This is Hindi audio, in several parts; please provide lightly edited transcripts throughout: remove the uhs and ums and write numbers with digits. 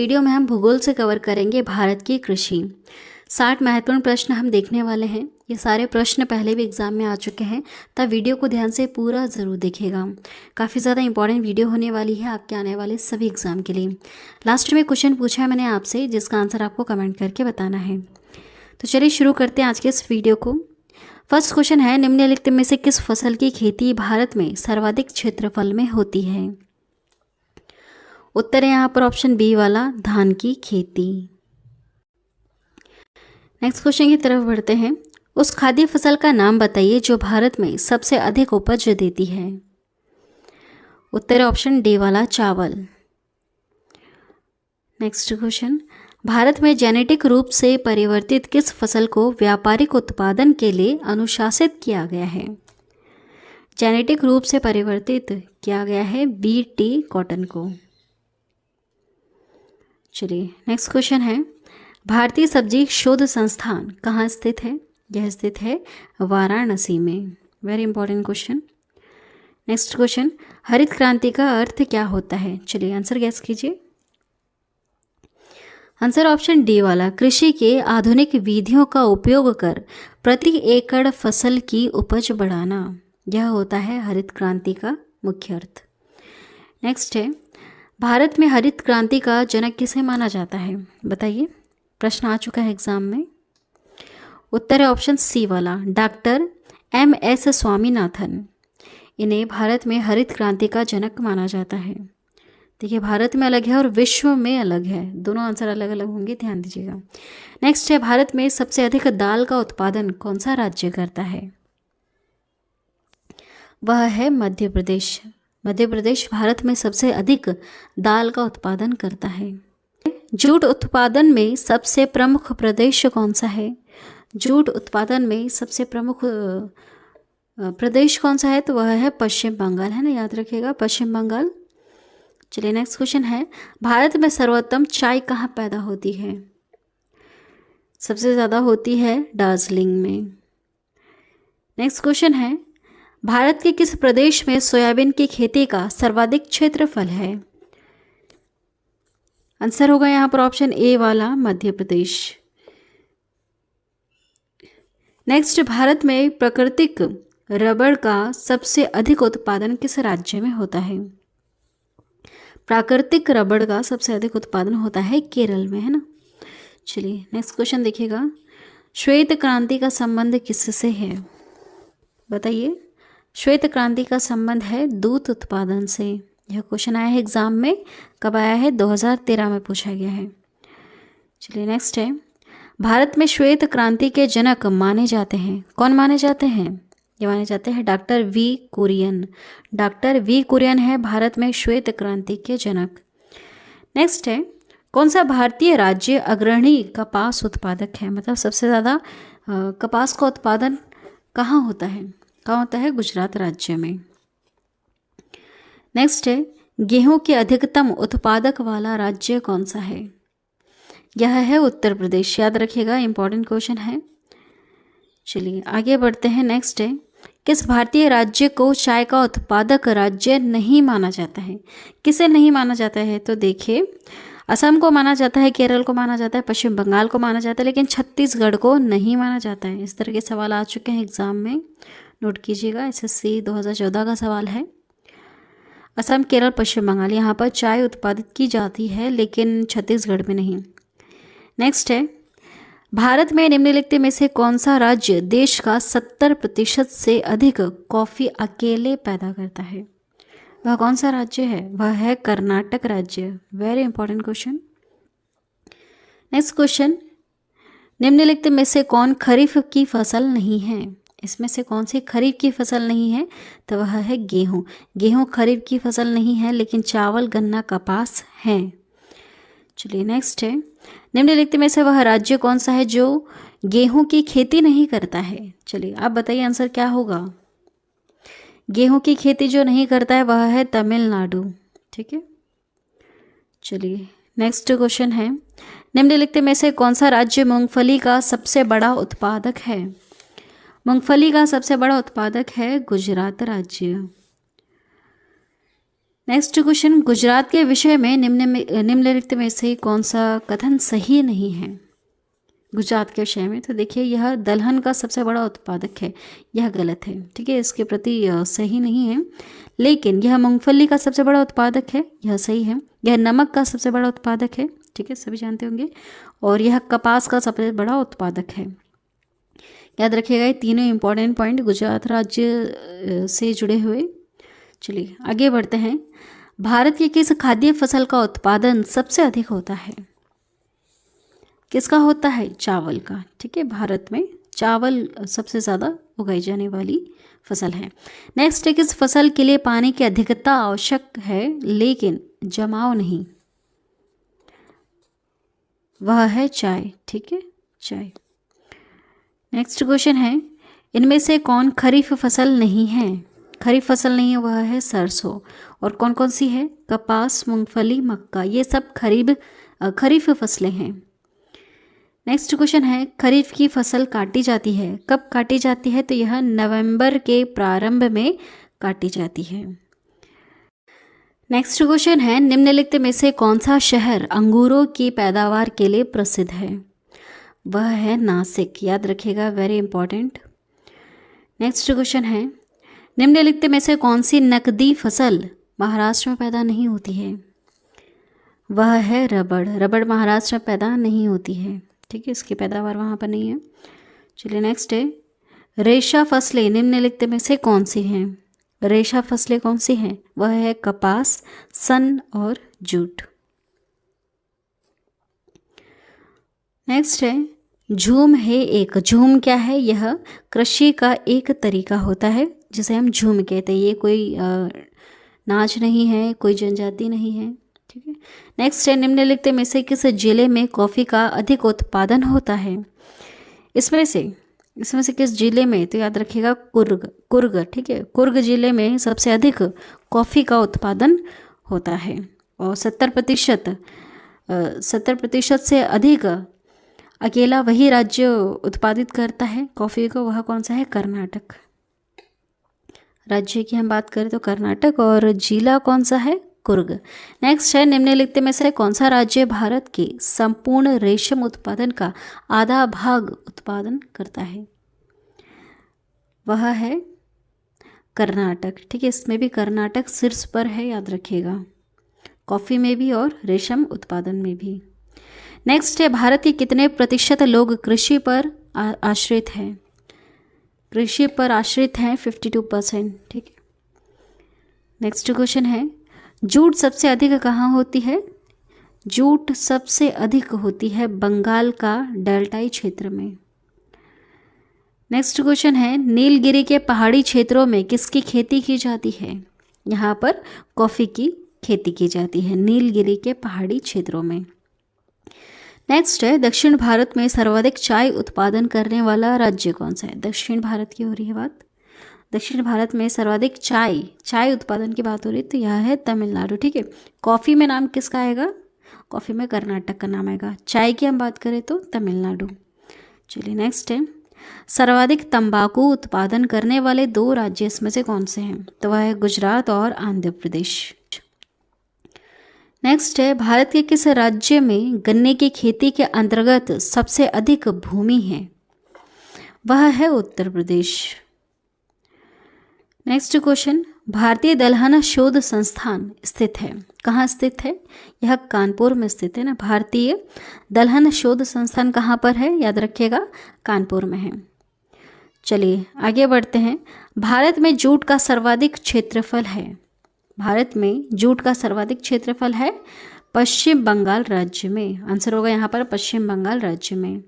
वीडियो में हम भूगोल से कवर करेंगे भारत की कृषि। 60 महत्वपूर्ण प्रश्न हम देखने वाले हैं। ये सारे प्रश्न पहले भी एग्जाम में आ चुके हैं, तब वीडियो को ध्यान से पूरा ज़रूर देखिएगा। काफ़ी ज़्यादा इंपॉर्टेंट वीडियो होने वाली है आपके आने वाले सभी एग्जाम के लिए। लास्ट में क्वेश्चन पूछा है मैंने आपसे, जिसका आंसर आपको कमेंट करके बताना है। तो चलिए शुरू करते हैं आज के इस वीडियो को। फर्स्ट क्वेश्चन है, निम्नलिखित में से किस फसल की खेती भारत में सर्वाधिक क्षेत्रफल में होती है? उत्तर है यहाँ पर ऑप्शन बी वाला, धान की खेती। नेक्स्ट क्वेश्चन की तरफ बढ़ते हैं। उस खाद्य फसल का नाम बताइए जो भारत में सबसे अधिक उपज देती है। उत्तर है ऑप्शन डी वाला, चावल। नेक्स्ट क्वेश्चन, भारत में जेनेटिक रूप से परिवर्तित किस फसल को व्यापारिक उत्पादन के लिए अनुशासित किया गया है? जेनेटिक रूप से परिवर्तित किया गया है बीटी कॉटन को। चलिए नेक्स्ट क्वेश्चन है, भारतीय सब्जी शोध संस्थान कहाँ स्थित है? यह स्थित है वाराणसी में। Very important question. Next question, हरित क्रांति का अर्थ क्या होता है? चलिए आंसर गैस कीजिए। आंसर ऑप्शन डी वाला, कृषि के आधुनिक विधियों का उपयोग कर प्रति एकड़ फसल की उपज बढ़ाना। यह होता है हरित क्रांति का मुख्य अर्थ। नेक्स्ट है, भारत में हरित क्रांति का जनक किसे माना जाता है? बताइए, प्रश्न आ चुका है एग्जाम में। उत्तर है ऑप्शन सी वाला, डॉक्टर MS स्वामीनाथन। इन्हें भारत में हरित क्रांति का जनक माना जाता है। देखिए, भारत में अलग है और विश्व में अलग है, दोनों आंसर अलग अलग होंगे, ध्यान दीजिएगा। नेक्स्ट है, भारत में सबसे अधिक दाल का उत्पादन कौन सा राज्य करता है? वह है मध्य प्रदेश। मध्य प्रदेश भारत में सबसे अधिक दाल का उत्पादन करता है। जूट उत्पादन में सबसे प्रमुख प्रदेश कौन सा है? जूट उत्पादन में सबसे प्रमुख प्रदेश कौन सा है? तो वह है पश्चिम बंगाल, है ना, याद रखिएगा, पश्चिम बंगाल। चलिए नेक्स्ट क्वेश्चन है, भारत में सर्वोत्तम चाय कहाँ पैदा होती है? सबसे ज़्यादा होती है दार्जिलिंग में। नेक्स्ट क्वेश्चन है, भारत के किस प्रदेश में सोयाबीन की खेती का सर्वाधिक क्षेत्रफल है? आंसर होगा यहाँ पर ऑप्शन ए वाला, मध्य प्रदेश। नेक्स्ट, भारत में प्राकृतिक रबड़ का सबसे अधिक उत्पादन किस राज्य में होता है? प्राकृतिक रबड़ का सबसे अधिक उत्पादन होता है केरल में, है ना। चलिए नेक्स्ट क्वेश्चन देखिएगा, श्वेत क्रांति का संबंध किससे है? बताइए। श्वेत क्रांति का संबंध है दूध उत्पादन से। यह क्वेश्चन आया है एग्जाम में, कब आया है? 2013 में पूछा गया है। चलिए नेक्स्ट है, भारत में श्वेत क्रांति के जनक माने जाते हैं, कौन माने जाते हैं? ये माने जाते हैं doctor V Kurien. Doctor V Kurien है भारत में श्वेत क्रांति के जनक। नेक्स्ट है, कौन सा भारतीय राज्य अग्रणी कपास उत्पादक है? मतलब सबसे ज़्यादा कपास का उत्पादन कहाँ होता है? कहाँ होता है? गुजरात राज्य में। नेक्स्ट है, गेहूं के अधिकतम उत्पादक वाला राज्य कौन सा है? यह है उत्तर प्रदेश, याद रखिएगा, इंपॉर्टेंट क्वेश्चन है। चलिए आगे बढ़ते हैं। नेक्स्ट है, किस भारतीय राज्य को चाय का उत्पादक राज्य नहीं माना जाता है? किसे नहीं माना जाता है? तो देखिए, असम को माना जाता है, केरल को माना जाता है, पश्चिम बंगाल को माना जाता है, लेकिन छत्तीसगढ़ को नहीं माना जाता है। इस तरह के सवाल आ चुके हैं एग्जाम में, नोट कीजिएगा। SSC 2014 का सवाल है। असम, केरल, पश्चिम बंगाल, यहाँ पर चाय उत्पादित की जाती है, लेकिन छत्तीसगढ़ में नहीं। नेक्स्ट है, भारत में निम्नलिखित में से कौन सा राज्य देश का 70% से अधिक कॉफ़ी अकेले पैदा करता है? वह कौन सा राज्य है? वह है कर्नाटक राज्य। Very important question. Next question, निम्नलिखित में से कौन खरीफ की फसल नहीं है? इसमें से कौन सी खरीफ की फसल नहीं है? तो वह है गेहूँ। गेहूँ खरीफ की फसल नहीं है, लेकिन चावल, गन्ना, कपास हैं। चलिए नेक्स्ट है, निम्नलिखित में से वह राज्य कौन सा है जो गेहूं की खेती नहीं करता है? चलिए आप बताइए आंसर क्या होगा। गेहूं की खेती जो नहीं करता है वह है तमिलनाडु। ठीक है, चलिए नेक्स्ट क्वेश्चन है, निम्नलिखित में से कौन सा राज्य मूंगफली का सबसे बड़ा उत्पादक है? मूंगफली का सबसे बड़ा उत्पादक है गुजरात राज्य। नेक्स्ट क्वेश्चन, गुजरात के विषय में निम्नलिखित में से कौन सा कथन सही नहीं है? गुजरात के विषय में तो देखिए, यह दलहन का सबसे बड़ा उत्पादक है, यह गलत है। ठीक है, इसके प्रति सही नहीं है। लेकिन यह मूंगफली का सबसे बड़ा उत्पादक है, यह सही है। यह नमक का सबसे बड़ा उत्पादक है, ठीक है, सभी जानते होंगे। और यह कपास का सबसे बड़ा उत्पादक है। याद रखिएगा, ये तीनों इंपॉर्टेंट पॉइंट गुजरात राज्य से जुड़े हुए। चलिए आगे बढ़ते हैं। भारत की किस खाद्य फसल का उत्पादन सबसे अधिक होता है? किसका होता है? चावल का। ठीक है, भारत में चावल सबसे ज़्यादा उगाई जाने वाली फसल है। नेक्स्ट है, किस फसल के लिए पानी की अधिकता आवश्यक है लेकिन जमाव नहीं? वह है चाय। ठीक है, चाय। नेक्स्ट क्वेश्चन है, इनमें से कौन खरीफ फसल नहीं है? खरीफ फसल नहीं है, वह है सरसों। और कौन कौन सी है? कपास, मूंगफली, मक्का, ये सब खरीफ फसलें हैं। नेक्स्ट क्वेश्चन है, खरीफ की फसल काटी जाती है, कब काटी जाती है? तो यह नवंबर के प्रारंभ में काटी जाती है। नेक्स्ट क्वेश्चन है, निम्नलिखित में से कौन सा शहर अंगूरों की पैदावार के लिए प्रसिद्ध है? वह है नासिक। याद रखिएगा, वेरी इंपॉर्टेंट। नेक्स्ट क्वेश्चन है, निम्नलिखित में से कौन सी नकदी फसल महाराष्ट्र में पैदा नहीं होती है? वह है रबड़। रबड़ महाराष्ट्र में पैदा नहीं होती है। ठीक है, इसकी पैदावार वहाँ पर नहीं है। चलिए नेक्स्ट है, रेशा फसलें निम्नलिखित में से कौन सी हैं? रेशा फसलें कौन सी हैं? वह है कपास, सन और जूट। नेक्स्ट है, झूम है एक। झूम क्या है? यह कृषि का एक तरीका होता है जिसे हम झूम कहते हैं। ये कोई नाच नहीं है, कोई जनजाति नहीं है। ठीक है। नेक्स्ट है, निम्नलिखित में से किस जिले में कॉफ़ी का अधिक उत्पादन होता है? इसमें से किस जिले में? तो याद रखिएगा, कुर्ग। ठीक है, कुर्ग जिले में सबसे अधिक कॉफ़ी का उत्पादन होता है। और 70% से अधिक अकेला वही राज्य उत्पादित करता है कॉफ़ी को। वह कौन सा है? कर्नाटक। राज्य की हम बात करें तो कर्नाटक, और जिला कौन सा है? कुर्ग। नेक्स्ट है, निम्नलिखित में से कौन सा राज्य भारत के संपूर्ण रेशम उत्पादन का आधा भाग उत्पादन करता है? वह है कर्नाटक। ठीक है, इसमें भी कर्नाटक शीर्ष पर है, याद रखिएगा, कॉफ़ी में भी और रेशम उत्पादन में भी। नेक्स्ट है, भारत के कितने प्रतिशत लोग कृषि पर आश्रित हैं? कृषि पर आश्रित हैं 52%। ठीक है। नेक्स्ट क्वेश्चन है, जूट सबसे अधिक कहाँ होती है? जूट सबसे अधिक होती है बंगाल का डेल्टाई क्षेत्र में। नेक्स्ट क्वेश्चन है, नीलगिरी के पहाड़ी क्षेत्रों में किसकी खेती की जाती है? यहाँ पर कॉफ़ी की खेती की जाती है नीलगिरी के पहाड़ी क्षेत्रों में। नेक्स्ट है, दक्षिण भारत में सर्वाधिक चाय उत्पादन करने वाला राज्य कौन सा है? दक्षिण भारत की हो रही है बात। दक्षिण भारत में सर्वाधिक चाय उत्पादन की बात हो रही है, तो यह है तमिलनाडु। ठीक है, कॉफ़ी में नाम किसका आएगा? कॉफ़ी में कर्नाटक का नाम आएगा। चाय की हम बात करें तो तमिलनाडु। चलिए नेक्स्ट है, सर्वाधिक तंबाकू उत्पादन करने वाले 2 राज्य इसमें से कौन से हैं? तो वह है गुजरात और आंध्र प्रदेश। नेक्स्ट है, भारत के किस राज्य में गन्ने की खेती के अंतर्गत सबसे अधिक भूमि है? वह है उत्तर प्रदेश। नेक्स्ट क्वेश्चन, भारतीय दलहन शोध संस्थान स्थित है, कहाँ स्थित है? यह कानपुर में स्थित है ना। भारतीय दलहन शोध संस्थान कहाँ पर है? याद रखिएगा, कानपुर में है। चलिए आगे बढ़ते हैं। भारत में जूट का सर्वाधिक क्षेत्रफल है। भारत में जूट का सर्वाधिक क्षेत्रफल है पश्चिम बंगाल राज्य में। आंसर होगा यहाँ पर पश्चिम बंगाल राज्य में।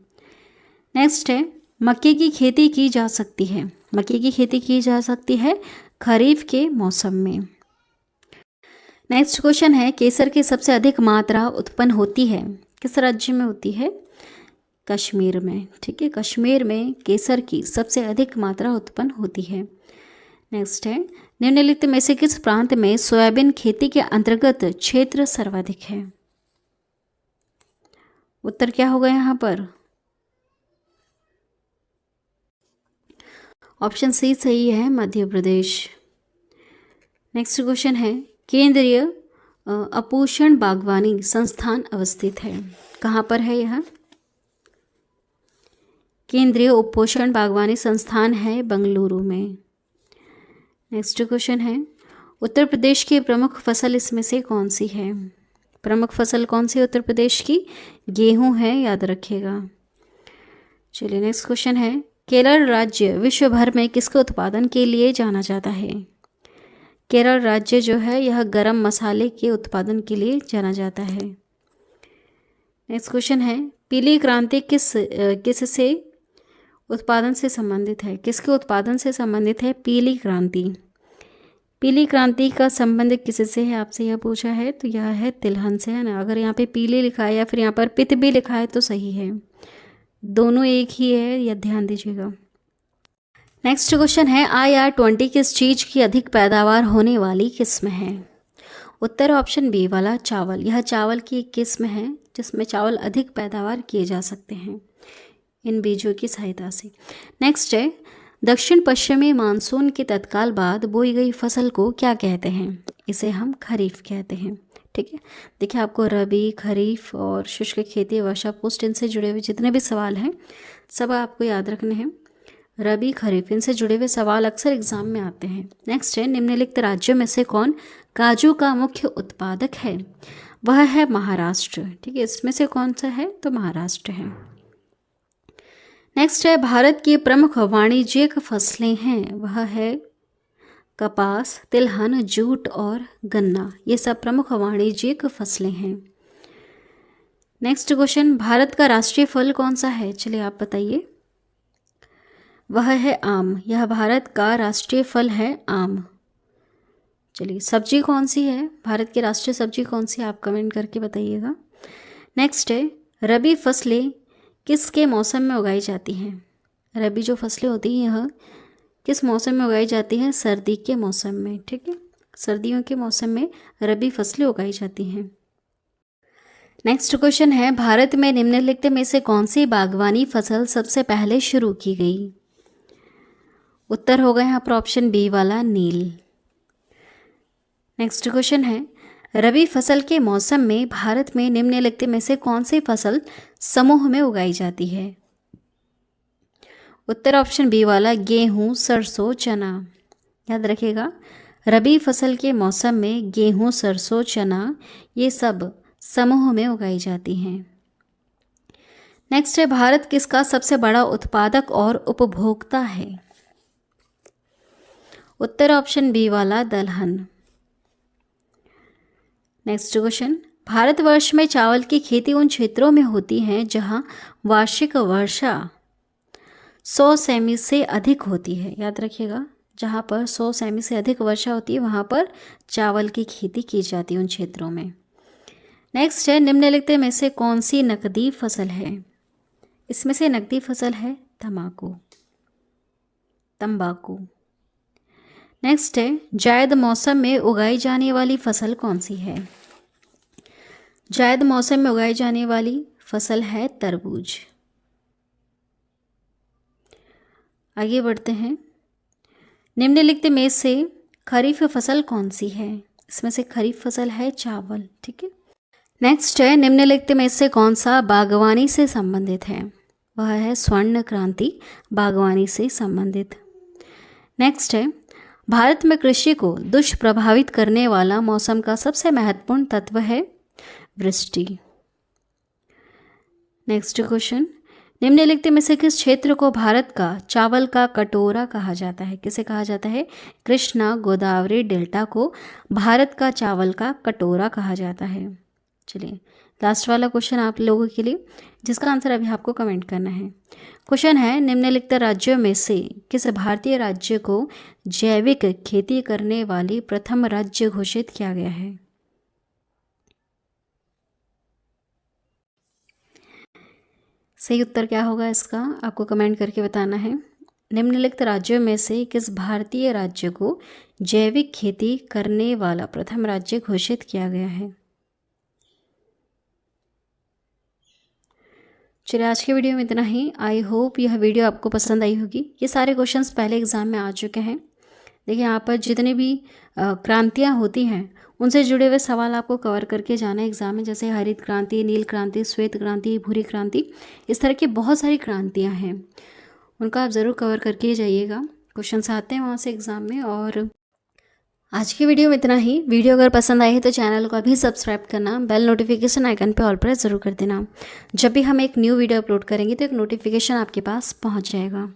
नेक्स्ट है, मक्के की खेती की जा सकती है। मक्के की खेती की जा सकती है खरीफ के मौसम में। नेक्स्ट क्वेश्चन है, केसर की सबसे अधिक मात्रा उत्पन्न होती है किस राज्य में होती है? कश्मीर में। ठीक है, कश्मीर में केसर की सबसे अधिक मात्रा उत्पन्न होती है। नेक्स्ट है, निम्नलिखित में से किस प्रांत में सोयाबीन खेती के अंतर्गत क्षेत्र सर्वाधिक है? उत्तर क्या होगा यहाँ पर? ऑप्शन सी सही है, मध्य प्रदेश। नेक्स्ट क्वेश्चन है, केंद्रीय उपोषण बागवानी संस्थान अवस्थित है? कहाँ पर है यह? केंद्रीय उपोषण बागवानी संस्थान है बेंगलुरु में। नेक्स्ट क्वेश्चन है, उत्तर प्रदेश की प्रमुख फसल इसमें से कौन सी है? प्रमुख फसल कौन सी उत्तर प्रदेश की? गेहूं है, याद रखिएगा। चलिए नेक्स्ट क्वेश्चन है, केरल राज्य विश्व भर में किसके उत्पादन के लिए जाना जाता है? केरल राज्य जो है यह गरम मसाले के उत्पादन के लिए जाना जाता है। नेक्स्ट क्वेश्चन है, पीली क्रांति किससे उत्पादन से संबंधित है? किसके उत्पादन से संबंधित है पीली क्रांति? पीली क्रांति का संबंध किससे है आपसे यह पूछा है, तो यह है तिलहन से, है ना। अगर यहाँ पे पीली लिखा है या फिर यहाँ पर पित भी लिखा है तो सही है, दोनों एक ही है, यह ध्यान दीजिएगा। नेक्स्ट क्वेश्चन है, IR-20 किस चीज़ की अधिक पैदावार होने वाली किस्म है? उत्तर ऑप्शन बी वाला चावल। यह चावल की एक किस्म है जिसमें चावल अधिक पैदावार किए जा सकते हैं इन बीजों की सहायता से। नेक्स्ट है, दक्षिण पश्चिमी मानसून के तत्काल बाद बोई गई फसल को क्या कहते हैं? इसे हम खरीफ कहते हैं, ठीक है। देखिए आपको रबी, खरीफ और शुष्क खेती, वर्षा, पुष्ट, इनसे जुड़े हुए जितने भी सवाल हैं सब आपको याद रखने हैं। रबी, खरीफ, इनसे जुड़े हुए सवाल अक्सर एग्जाम में आते हैं। नेक्स्ट है, निम्नलिखित राज्यों में से कौन काजू का मुख्य उत्पादक है? वह है महाराष्ट्र, ठीक है। इसमें से कौन सा है? तो महाराष्ट्र है। नेक्स्ट है, भारत की प्रमुख वाणिज्यिक फसलें हैं, वह है कपास, तिलहन, जूट और गन्ना, ये सब प्रमुख वाणिज्यिक फसलें हैं। नेक्स्ट क्वेश्चन, भारत का राष्ट्रीय फल कौन सा है? चलिए आप बताइए। वह है आम, यह भारत का राष्ट्रीय फल है आम। चलिए सब्जी कौन सी है? भारत की राष्ट्रीय सब्जी कौन सी है? आप कमेंट करके बताइएगा। नेक्स्ट है, रबी फसलें किसके मौसम में उगाई जाती हैं? रबी जो फसलें होती हैं यह किस मौसम में उगाई जाती हैं? सर्दी के मौसम में, ठीक है। सर्दियों के मौसम में रबी फसलें उगाई जाती हैं। नेक्स्ट क्वेश्चन है, भारत में निम्नलिखित में से कौन सी बागवानी फसल सबसे पहले शुरू की गई? उत्तर होगा यहाँ पर ऑप्शन बी वाला नील। नेक्स्ट क्वेश्चन है, रबी फसल के मौसम में भारत में निम्नलिखित में से कौन सी फसल समूह में उगाई जाती है? उत्तर ऑप्शन बी वाला गेहूं, सरसों, चना। याद रखिएगा, रबी फसल के मौसम में गेहूं, सरसों, चना ये सब समूह में उगाई जाती हैं। नेक्स्ट है, भारत किसका सबसे बड़ा उत्पादक और उपभोक्ता है? उत्तर ऑप्शन बी वाला दलहन। नेक्स्ट क्वेश्चन, भारतवर्ष में चावल की खेती उन क्षेत्रों में होती है जहां वार्षिक वर्षा 100 सेमी से अधिक होती है। याद रखिएगा, जहां पर 100 सेमी से अधिक वर्षा होती है वहां पर चावल की खेती की जाती है उन क्षेत्रों में। नेक्स्ट है, निम्नलिखित में से कौन सी नकदी फसल है? इसमें से नकदी फसल है तंबाकू। नेक्स्ट है, जायद मौसम में उगाई जाने वाली फसल कौन सी है? जायद मौसम में उगाई जाने वाली फसल है तरबूज। आगे बढ़ते हैं, निम्नलिखित में से खरीफ फसल कौन सी है? इसमें से खरीफ फसल है चावल, ठीक है। नेक्स्ट है, निम्नलिखित में से कौन सा बागवानी से संबंधित है? वह है स्वर्ण क्रांति, बागवानी से संबंधित। नेक्स्ट है, भारत में कृषि को दुष्प्रभावित करने वाला मौसम का सबसे महत्वपूर्ण तत्व है वृष्टि। नेक्स्ट क्वेश्चन, निम्नलिखित में से किस क्षेत्र को भारत का चावल का कटोरा कहा जाता है? किसे कहा जाता है? कृष्णा गोदावरी डेल्टा को भारत का चावल का कटोरा कहा जाता है। चलिए लास्ट वाला क्वेश्चन आप लोगों के लिए, जिसका आंसर अभी आपको कमेंट करना है। क्वेश्चन है, निम्नलिखित राज्यों में से किस भारतीय राज्य को जैविक खेती करने वाली प्रथम राज्य घोषित किया गया है? सही उत्तर क्या होगा इसका आपको कमेंट करके बताना है। निम्नलिखित राज्यों में से किस भारतीय राज्य को जैविक खेती करने वाला प्रथम राज्य घोषित किया गया है? चलिए आज के वीडियो में इतना ही। आई होप यह वीडियो आपको पसंद आई होगी। ये सारे क्वेश्चंस पहले एग्जाम में आ चुके हैं, देखिए यहाँ पर जितने भी क्रांतियाँ होती हैं उनसे जुड़े हुए सवाल आपको कवर करके जाना है एग्जाम में, जैसे हरित क्रांति, नील क्रांति, श्वेत क्रांति, भूरी क्रांति, इस तरह की बहुत सारी क्रांतियाँ हैं, उनका आप ज़रूर कवर करके जाइएगा। क्वेश्चंस आते हैं वहाँ से एग्ज़ाम में। और आज की वीडियो में इतना ही। वीडियो अगर पसंद आई है तो चैनल को अभी सब्सक्राइब करना, बेल नोटिफिकेशन आइकन पे ऑल प्रेस ज़रूर कर देना। जब भी हम एक न्यू वीडियो अपलोड करेंगे तो एक नोटिफिकेशन आपके पास पहुँच जाएगा।